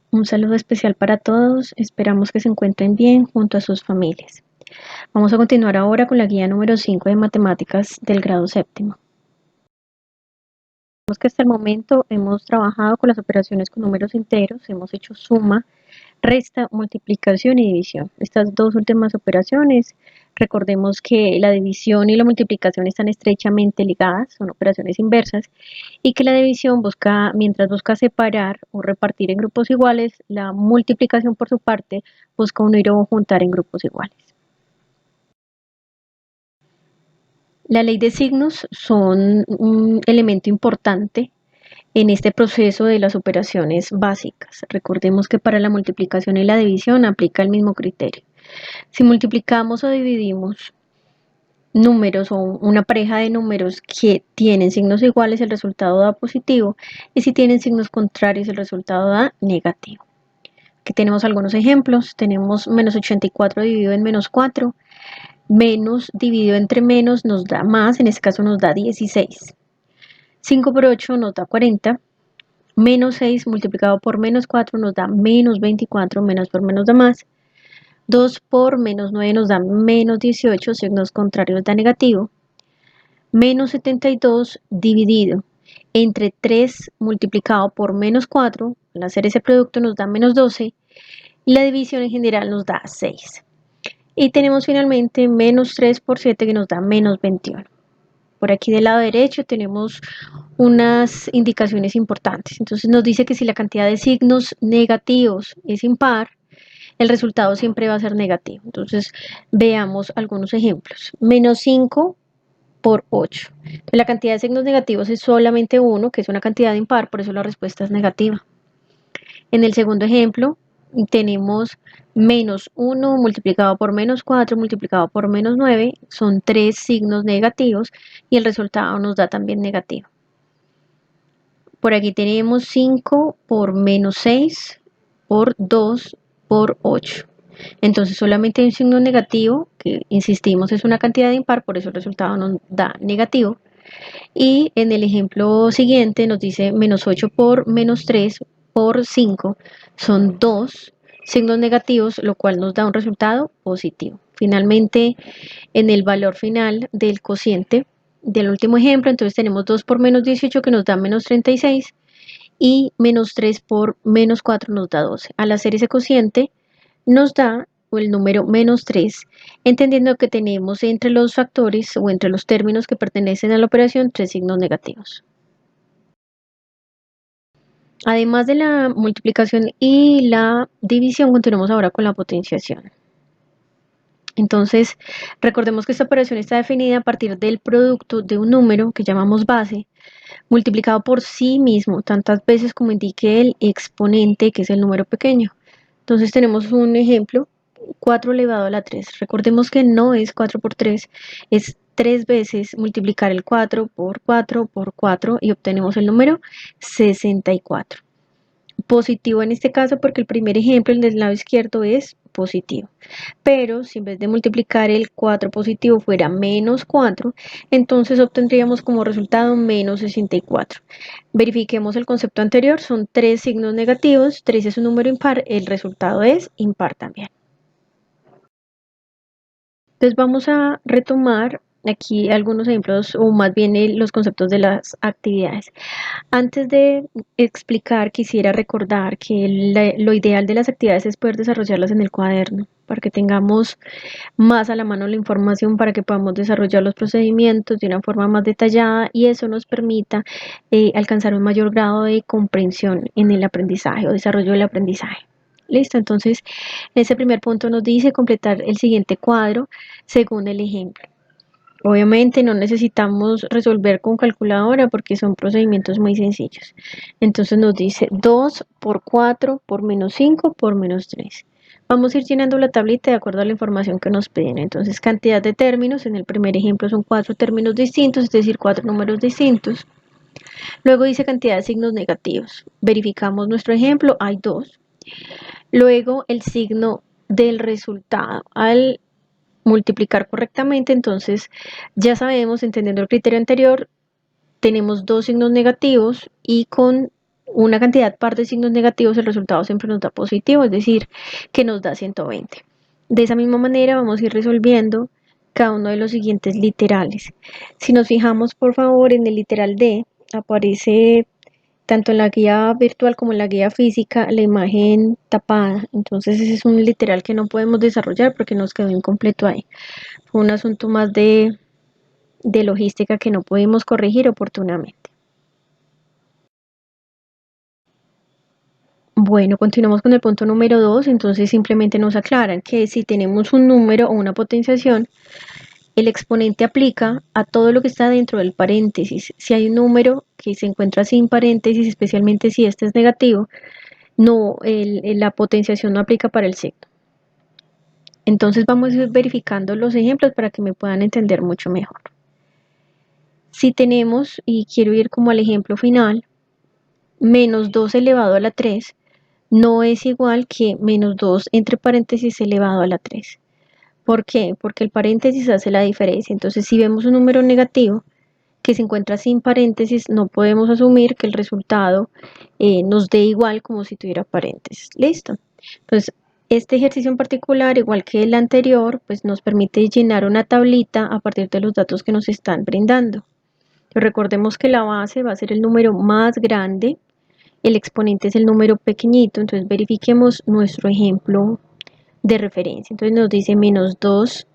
Un saludo especial para todos, esperamos que se encuentren bien junto a sus familias. Vamos a continuar ahora con la guía número 5 de matemáticas del grado séptimo. Vemos que hasta el momento hemos trabajado con las operaciones con números enteros, hemos hecho suma, resta, multiplicación y división. Estas dos últimas operaciones, recordemos que la división y la multiplicación están estrechamente ligadas, son operaciones inversas, y que la división mientras busca separar o repartir en grupos iguales, la multiplicación por su parte busca unir o juntar en grupos iguales. La ley de signos son un elemento importante en este proceso de las operaciones básicas. Recordemos que para la multiplicación y la división aplica el mismo criterio. Si multiplicamos o dividimos números o una pareja de números que tienen signos iguales, el resultado da positivo, y si tienen signos contrarios, el resultado da negativo. Aquí tenemos algunos ejemplos. Tenemos menos 84 dividido en menos 4, menos dividido entre menos nos da más, en este caso nos da 16. 5 por 8 nos da 40, menos 6 multiplicado por menos 4 nos da menos 24, menos por menos da más. 2 por menos 9 nos da menos 18, signos contrarios da negativo. Menos 72 dividido entre 3 multiplicado por menos 4, al hacer ese producto nos da menos 12, y la división en general nos da 6. Y tenemos finalmente menos 3 por 7 que nos da menos 21. Por aquí del lado derecho tenemos unas indicaciones importantes. Entonces nos dice que si la cantidad de signos negativos es impar, el resultado siempre va a ser negativo. Entonces veamos algunos ejemplos. Menos 5 por 8. La cantidad de signos negativos es solamente 1, que es una cantidad impar, por eso la respuesta es negativa. En el segundo ejemplo tenemos menos 1 multiplicado por menos 4 multiplicado por menos 9, son 3 signos negativos y el resultado nos da también negativo. Por aquí tenemos 5 por menos 6 por 2 por 8. Entonces solamente hay un signo negativo, que insistimos es una cantidad impar, por eso el resultado nos da negativo. Y en el ejemplo siguiente nos dice menos 8 por menos 3 por 5, son 2 signos negativos, lo cual nos da un resultado positivo. Finalmente, en el valor final del cociente del último ejemplo, entonces tenemos 2 por menos 18 que nos da menos 36 y menos 3 por menos 4 nos da 12. Al hacer ese cociente nos da el número menos 3, entendiendo que tenemos entre los factores o entre los términos que pertenecen a la operación 3 signos negativos. Además de la multiplicación y la división, continuamos ahora con la potenciación. Entonces, recordemos que esta operación está definida a partir del producto de un número que llamamos base, multiplicado por sí mismo tantas veces como indique el exponente, que es el número pequeño. Entonces tenemos un ejemplo, 4 elevado a la 3. Recordemos que no es 4 por 3, es 3 veces multiplicar el 4 por 4 y obtenemos el número 64. Positivo en este caso porque el primer ejemplo, el del lado izquierdo, es positivo. Pero si en vez de multiplicar el 4 positivo fuera menos 4, entonces obtendríamos como resultado menos 64. Verifiquemos el concepto anterior, son 3 signos negativos, 3 es un número impar, el resultado es impar también. Entonces vamos a retomar aquí algunos ejemplos o más bien los conceptos de las actividades. Antes de explicar, quisiera recordar que lo ideal de las actividades es poder desarrollarlas en el cuaderno, para que tengamos más a la mano la información, para que podamos desarrollar los procedimientos de una forma más detallada y eso nos permita alcanzar un mayor grado de comprensión en el aprendizaje o desarrollo del aprendizaje. Listo, entonces ese primer punto nos dice completar el siguiente cuadro según el ejemplo. Obviamente no necesitamos resolver con calculadora porque son procedimientos muy sencillos. Entonces nos dice 2 por 4 por menos 5 por menos 3. Vamos a ir llenando la tablita de acuerdo a la información que nos piden. Entonces cantidad de términos, en el primer ejemplo son 4 términos distintos, es decir, 4 números distintos. Luego dice cantidad de signos negativos. Verificamos nuestro ejemplo, hay 2. Luego el signo del resultado. Al multiplicar correctamente, entonces ya sabemos, entendiendo el criterio anterior, tenemos 2 signos negativos y con una cantidad par de signos negativos, el resultado siempre nos da positivo, es decir, que nos da 120. De esa misma manera vamos a ir resolviendo cada uno de los siguientes literales. Si nos fijamos, por favor, en el literal D, aparece tanto en la guía virtual como en la guía física la imagen tapada. Entonces ese es un literal que no podemos desarrollar porque nos quedó incompleto ahí. Fue un asunto más de logística que no pudimos corregir oportunamente. Bueno, continuamos con el punto número 2, entonces simplemente nos aclaran que si tenemos un número o una potenciación, el exponente aplica a todo lo que está dentro del paréntesis. Si hay un número que se encuentra sin paréntesis, especialmente si este es negativo, no, la potenciación no aplica para el signo. Entonces vamos a ir verificando los ejemplos para que me puedan entender mucho mejor. Si tenemos, y quiero ir como al ejemplo final, menos 2 elevado a la 3, no es igual que menos 2 entre paréntesis elevado a la 3. ¿Por qué? Porque el paréntesis hace la diferencia. Entonces, si vemos un número negativo que se encuentra sin paréntesis, no podemos asumir que el resultado nos dé igual como si tuviera paréntesis. ¿Listo? Entonces, este ejercicio en particular, igual que el anterior, pues nos permite llenar una tablita a partir de los datos que nos están brindando. Recordemos que la base va a ser el número más grande, el exponente es el número pequeñito, entonces verifiquemos nuestro ejemplo de referencia. Entonces nos dice menos 2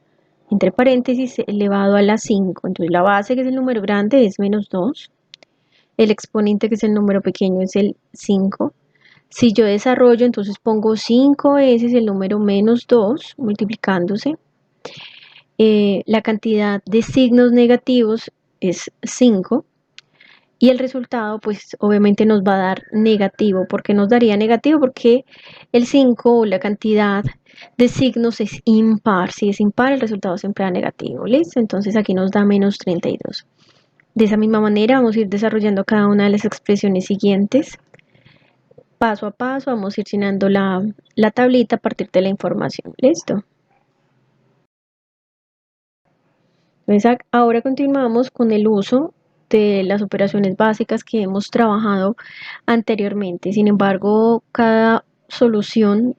entre paréntesis elevado a la 5. Entonces la base, que es el número grande, es menos 2. El exponente, que es el número pequeño, es el 5. Si yo desarrollo, entonces pongo 5 veces el número menos 2 multiplicándose. La cantidad de signos negativos es 5. Y el resultado, pues obviamente nos va a dar negativo. ¿Por qué nos daría negativo? Porque el 5 o la cantidad de signos es impar. Si es impar, el resultado siempre da negativo. ¿Listo? Entonces aquí nos da menos 32. De esa misma manera vamos a ir desarrollando cada una de las expresiones siguientes. Paso a paso vamos a ir llenando la tablita a partir de la información. ¿Listo? Entonces ahora continuamos con el uso de las operaciones básicas que hemos trabajado anteriormente. Sin embargo, cada solución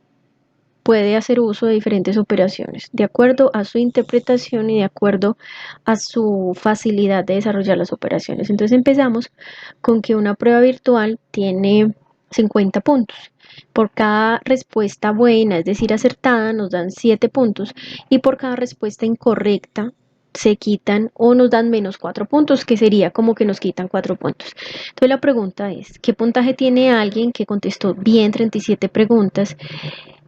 puede hacer uso de diferentes operaciones, de acuerdo a su interpretación y de acuerdo a su facilidad de desarrollar las operaciones. Entonces empezamos con que una prueba virtual tiene 50 puntos. Por cada respuesta buena, es decir, acertada, nos dan 7 puntos y por cada respuesta incorrecta se quitan o nos dan menos 4 puntos, que sería como que nos quitan 4 puntos. Entonces la pregunta es, ¿qué puntaje tiene alguien que contestó bien 37 preguntas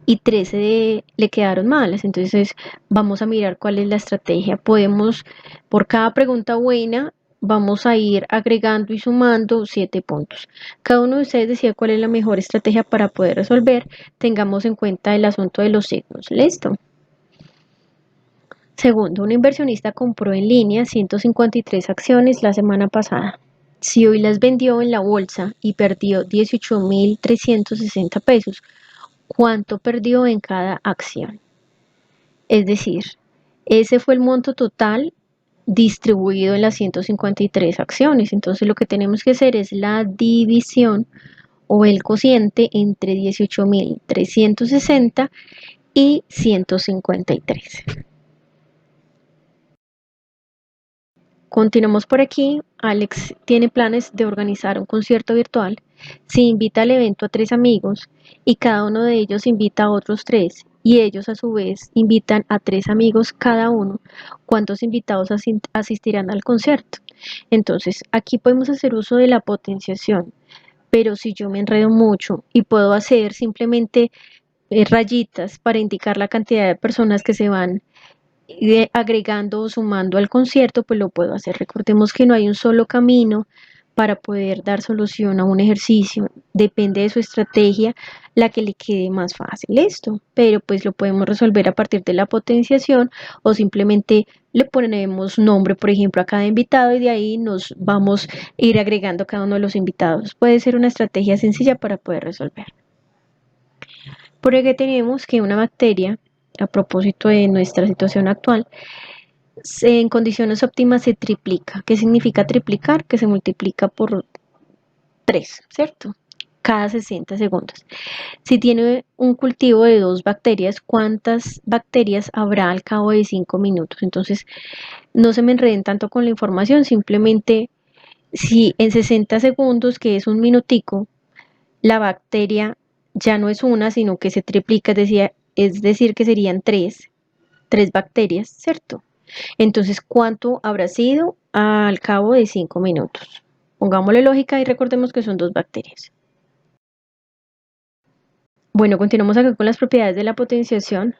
y 13 le quedaron malas? Entonces vamos a mirar cuál es la estrategia. Podemos, por cada pregunta buena, vamos a ir agregando y sumando 7 puntos. Cada uno de ustedes decía cuál es la mejor estrategia para poder resolver. Tengamos en cuenta el asunto de los signos. ¿Listo? Segundo, un inversionista compró en línea 153 acciones la semana pasada. Si hoy las vendió en la bolsa y perdió 18.360 pesos, ¿cuánto perdió en cada acción? Es decir, ese fue el monto total distribuido en las 153 acciones. Entonces lo que tenemos que hacer es la división o el cociente entre 18.360 y 153. Continuamos por aquí. Alex tiene planes de organizar un concierto virtual. Si invita al evento a 3 amigos y cada uno de ellos invita a otros 3 y ellos a su vez invitan a 3 amigos cada uno, ¿cuántos invitados asistirán al concierto? Entonces, aquí podemos hacer uso de la potenciación, pero si yo me enredo mucho y puedo hacer simplemente rayitas para indicar la cantidad de personas que se van agregando o sumando al concierto, pues lo puedo hacer. Recordemos que no hay un solo camino para poder dar solución a un ejercicio. Depende de su estrategia la que le quede más fácil esto, pero pues lo podemos resolver a partir de la potenciación o simplemente le ponemos nombre, por ejemplo, a cada invitado y de ahí nos vamos a ir agregando cada uno de los invitados. Puede ser una estrategia sencilla para poder resolver. Por aquí tenemos que una bacteria, a propósito de nuestra situación actual, en condiciones óptimas se triplica. ¿Qué significa triplicar? Que se multiplica por 3, ¿cierto? cada 60 segundos. Si tiene un cultivo de 2 bacterias, ¿cuántas bacterias habrá al cabo de 5 minutos? Entonces, no se me enreden tanto con la información, simplemente si en 60 segundos, que es un minutico, la bacteria ya no es una, sino que se triplica, es decir que serían tres bacterias, ¿cierto? Entonces, ¿cuánto habrá sido al cabo de 5 minutos? Pongámosle lógica y recordemos que son 2 bacterias. Bueno, continuamos acá con las propiedades de la potenciación.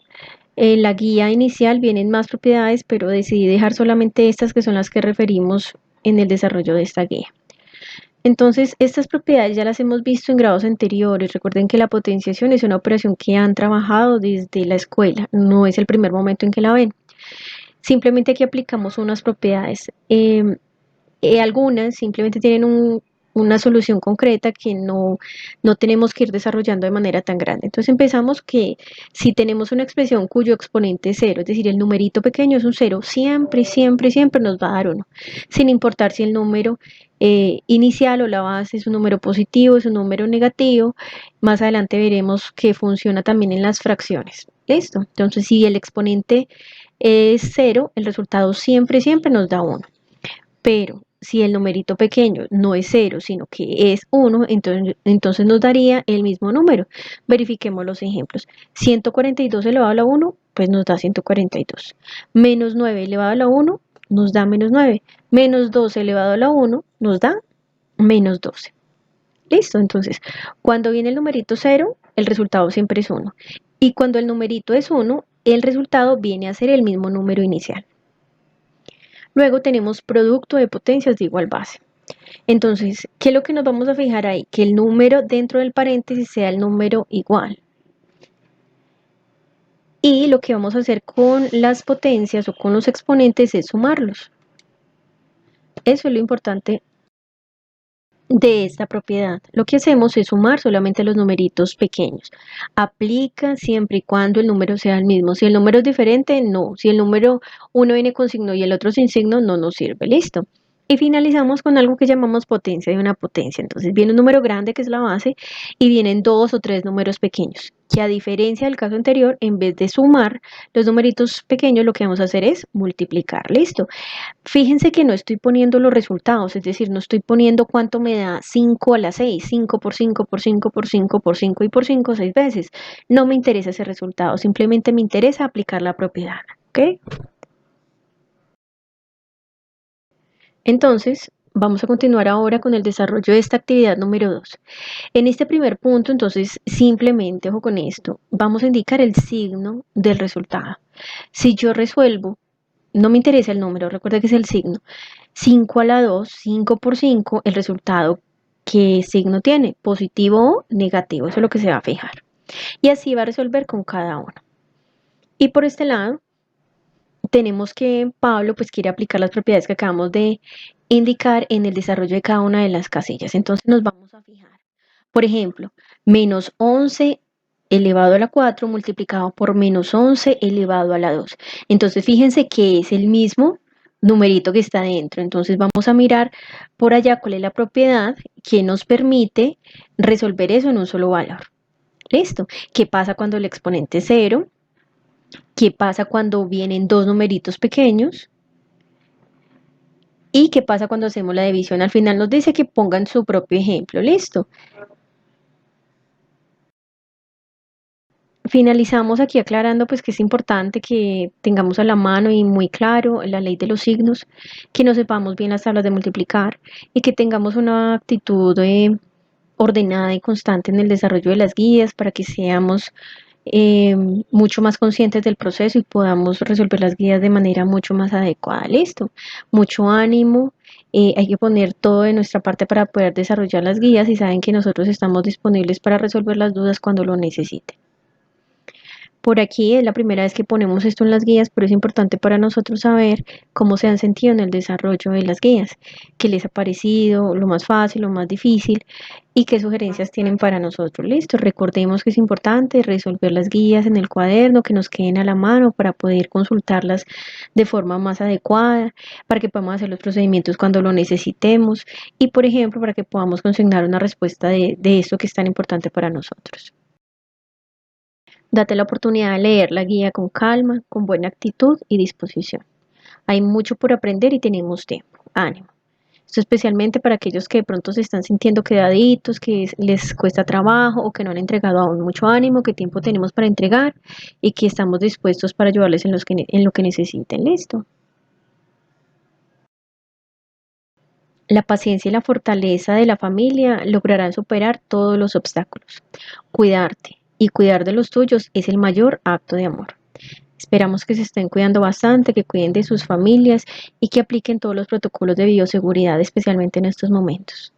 En la guía inicial vienen más propiedades, pero decidí dejar solamente estas que son las que referimos en el desarrollo de esta guía. Entonces, estas propiedades ya las hemos visto en grados anteriores. Recuerden que la potenciación es una operación que han trabajado desde la escuela, no es el primer momento en que la ven. Simplemente aquí aplicamos unas propiedades. Algunas simplemente tienen una solución concreta que no tenemos que ir desarrollando de manera tan grande. Entonces empezamos que si tenemos una expresión cuyo exponente es cero, es decir, el numerito pequeño es un cero, siempre, siempre, siempre nos va a dar uno, sin importar si el número inicial o la base es un número positivo, es un número negativo. Más adelante veremos que funciona también en las fracciones. ¿Listo? Entonces, si el exponente es cero, el resultado siempre, siempre nos da uno. Pero si el numerito pequeño no es cero, sino que es 1, entonces nos daría el mismo número. Verifiquemos los ejemplos. 142 elevado a la 1, pues nos da 142. Menos 9 elevado a la 1 nos da menos 9. Menos 12 elevado a la 1 nos da menos 12. Listo, entonces, cuando viene el numerito 0, el resultado siempre es 1. Y cuando el numerito es 1, el resultado viene a ser el mismo número inicial. Luego tenemos producto de potencias de igual base. Entonces, ¿qué es lo que nos vamos a fijar ahí? Que el número dentro del paréntesis sea el número igual. Y lo que vamos a hacer con las potencias o con los exponentes es sumarlos. Eso es lo importante de esta propiedad. Lo que hacemos es sumar solamente los numeritos pequeños. Aplica siempre y cuando el número sea el mismo. Si el número es diferente, no. Si el número uno viene con signo y el otro sin signo, no nos sirve. Listo. Y finalizamos con algo que llamamos potencia de una potencia. Entonces viene un número grande que es la base y vienen 2 o 3 números pequeños. Que a diferencia del caso anterior, en vez de sumar los numeritos pequeños, lo que vamos a hacer es multiplicar. Listo. Fíjense que no estoy poniendo los resultados, es decir, no estoy poniendo cuánto me da 5 a la 6, 5 por 5 por 5 por 5 por 5 y por 5 6 veces. No me interesa ese resultado, simplemente me interesa aplicar la propiedad. ¿Ok? Entonces, vamos a continuar ahora con el desarrollo de esta actividad número 2. En este primer punto, entonces, simplemente, ojo con esto, vamos a indicar el signo del resultado. Si yo resuelvo, no me interesa el número, recuerda que es el signo. 5 a la 2, 5 por 5, el resultado, ¿qué signo tiene? ¿Positivo o negativo? Eso es lo que se va a fijar. Y así va a resolver con cada uno. Y por este lado, tenemos que Pablo pues quiere aplicar las propiedades que acabamos de indicar en el desarrollo de cada una de las casillas. Entonces nos vamos a fijar. Por ejemplo, menos 11 elevado a la 4 multiplicado por menos 11 elevado a la 2. Entonces fíjense que es el mismo numerito que está dentro. Entonces vamos a mirar por allá cuál es la propiedad que nos permite resolver eso en un solo valor. ¿Listo? ¿Qué pasa cuando el exponente es 0? ¿Qué pasa cuando vienen dos numeritos pequeños? ¿Y qué pasa cuando hacemos la división? Al final nos dice que pongan su propio ejemplo. ¿Listo? Finalizamos aquí aclarando pues que es importante que tengamos a la mano y muy claro la ley de los signos, que nos sepamos bien las tablas de multiplicar y que tengamos una actitud ordenada y constante en el desarrollo de las guías para que seamos mucho más conscientes del proceso y podamos resolver las guías de manera mucho más adecuada. Listo, mucho ánimo. Hay que poner todo de nuestra parte para poder desarrollar las guías y saben que nosotros estamos disponibles para resolver las dudas cuando lo necesiten. Por aquí es la primera vez que ponemos esto en las guías, pero es importante para nosotros saber cómo se han sentido en el desarrollo de las guías, qué les ha parecido, lo más fácil, lo más difícil y qué sugerencias tienen para nosotros. Listo, recordemos que es importante resolver las guías en el cuaderno, que nos queden a la mano para poder consultarlas de forma más adecuada, para que podamos hacer los procedimientos cuando lo necesitemos y, por ejemplo, para que podamos consignar una respuesta de esto que es tan importante para nosotros. Date la oportunidad de leer la guía con calma, con buena actitud y disposición. Hay mucho por aprender y tenemos tiempo. Ánimo. Esto especialmente para aquellos que de pronto se están sintiendo quedaditos, que les cuesta trabajo o que no han entregado aún mucho ánimo, qué tiempo tenemos para entregar y que estamos dispuestos para ayudarles en lo que necesiten. Listo. La paciencia y la fortaleza de la familia lograrán superar todos los obstáculos. Cuidarte y cuidar de los tuyos es el mayor acto de amor. Esperamos que se estén cuidando bastante, que cuiden de sus familias y que apliquen todos los protocolos de bioseguridad, especialmente en estos momentos.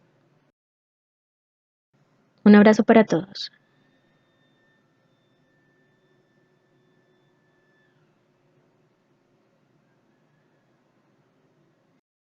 Un abrazo para todos.